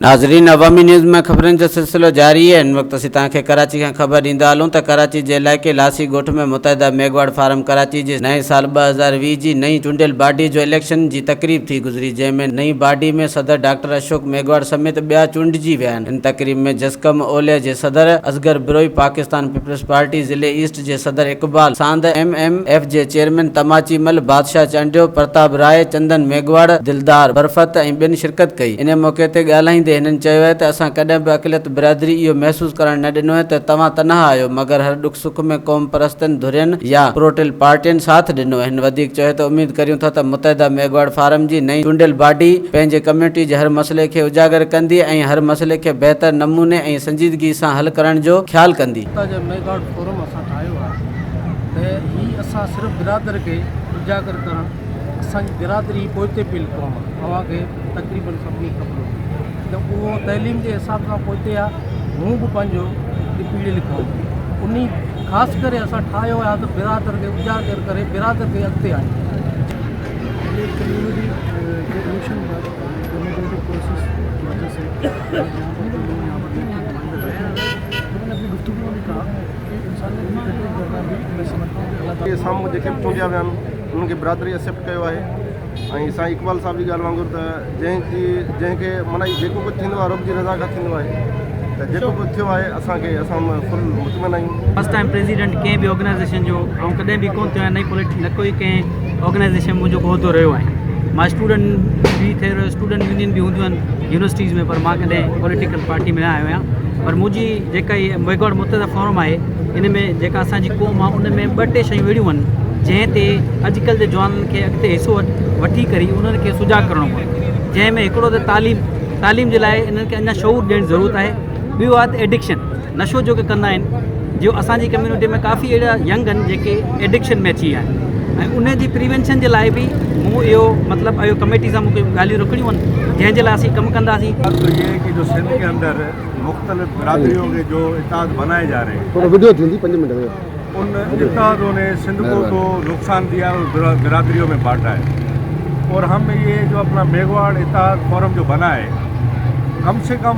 नाज़रीन, अवामी न्यूज़ में खबरन जो सिलसिलो जारी है। इन वक्त असीं तव्हांखे कराची खां ख़बर ॾींदा हलूं त कराची जे इलाइक़े लासी ॻोठ में मुतहदा मेघवाड़ फार्म कराची जे नए साल 2020 जी नई चूंडियल बाडी जो इलेक्शन जी तकरीब थी गुज़री, जंहिंमें नई बाडी में सदर डॉक्टर अशोक मेघवाड़ समेत ॿिया चूंडिजी विया आहिनि। इन तकरीब में जसकम ओलिया जे सदर असगर बिरोई, पाकिस्तान पीपल्स पार्टी ज़िले ईस्ट जे सदर इकबाल सांद, MMF जे चेयरमैन तमाची मल, बादशाह चंडियो, प्रताप राय, चंदन मेघवाड़, दिलदार बरफत ऐं ॿियनि शिरकत कई। इन मौक़े ते ॻाल्हाईंदे हिननि चयो आहे त असां कॾहिं बि अक़लियत बिरादरी इहो महसूस करण न ॾिनो आहे त तव्हां तनहा आहियो, मगर हर दुख सुख में क़ौम परस्तनि धुरियनि या प्रोटिल पार्टियुनि साथ ॾिनो। हिन वधीक चयो त उमेद करियूं था त मुतहदा मेघवाड़ फार्म जी नई चूंडियल बाडी पंहिंजे कम्यूनिटी जे हर मसइले खे उजागर कंदी ऐं हर मसइले खे बहितर नमूने ऐं संजीदगी सां हल करण जो ख़्यालु कंदी। मेघवाड़ फोरम असां ठाहियो आहे त ही असां सिर्फ़ु बिरादर खे उजागर करण, असांजी बिरादरी पोइते पियल क़ौम आहे, तव्हांखे तक़रीबन सभिनी ख़बर त उहो तइलीम जे हिसाब सां पोइते आहे। हू बि पंहिंजो पीढ़ियल क़ौम, उन ख़ासि करे असां ठाहियो आहे त बिरादर खे उजागर करे बिरादर खे अॻिते आणे। साम्हूं जेके बि चूंडिया विया आहिनि उन्हनि खे बिरादरी एक्सेप्ट कयो आहे। ऐं साईं इकबाल साहब जी ॻाल्हि वांगुरु त जंहिंखे माना जेको कुझु थींदो आहे रब जी रज़ा खां थींदो आहे, त जेको कुझु थियो आहे असां फुल मुतमिन आहियूं। फर्स्ट टाइम प्रेसिडेंट कंहिं बि ऑर्गेनाइज़ेशन जो ऐं कॾहिं बि कोन थियो आहे, न कोई कंहिं ऑर्गेनाइज़ेशन मुंहिंजो उहिदो रहियो आहे। मां स्टूडेंट बि थिए रहियो, स्टूडेंट यूनियन बि हूंदियूं आहिनि यूनिवर्सिटीज़ में, पर मां कॾहिं पॉलिटिकल पार्टी में न आयो आहियां। पर मुंहिंजी जेका इहा मेघवाड़ मुतहदा फोरम आहे, इन में जेका असांजी क़ौम आहे उन में 2-3 शयूं अहिड़ियूं आहिनि जंहिं ते अॼुकल्ह जे जवाननि खे अॻिते हिसो वठी करे उन्हनि खे सुजाग करिणो पवंदो, जंहिंमें हिकिड़ो त तालीम जे लाइ इन्हनि खे अञा शऊर ॾियण जी ज़रूरत आहे। ॿियो आहे त एडिक्शन, नशो जो के कंदा आहिनि, जो असांजी कम्यूनिटी में काफ़ी अहिड़ा यंग आहिनि जेके एडिक्शन में अची विया आहिनि, ऐं उन जी प्रिवेंशन जे लाइ बि मूं इहो मतिलबु इहो कमेटी सां मूंखे ॻाल्हियूं रखणियूं आहिनि जंहिंजे लाइ असीं कमु कंदासीं। तो ये है कि जो सिंध के अंदर मुख्तलिफ बिरादरियों के जो इत्तेहाद बनाए जा रहे हैं, थोड़ा वीडियो थी 5 मिनट में, उन इत्तेहादों ने सिंध को तो नुकसान दिया और बिरादरियों में बांटा है। और हम ये जो अपना मेघवाड़ इत्तेहाद फोरम जो बना है, कम से कम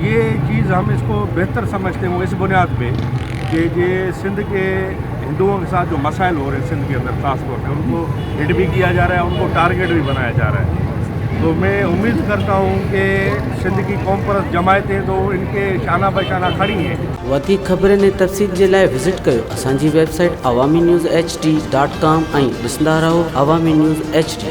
ये चीज़ हम इसको बेहतर समझते हैं इस बुनियाद पे कि ये सिंध के हिंदुओं के साथ जो मसाइल हो रहे हैं सिंध के अंदर ख़ास तौर पर, उनको हिट भी किया जा रहा है, उनको टारगेट भी बनाया जा रहा है। तो मैं उम्मीद करता हूँ कि सिंध की कौम परस्त जमायतें तो इनके शाना बशाना खड़ी हैं। वधीक ख़बरनि ऐं तफ़सील जे लाइ विज़िट कयो असांजी वेबसाइट awamiNewsHD.com ऐं ॾिसंदा रहो अवामी न्यूज़ HD।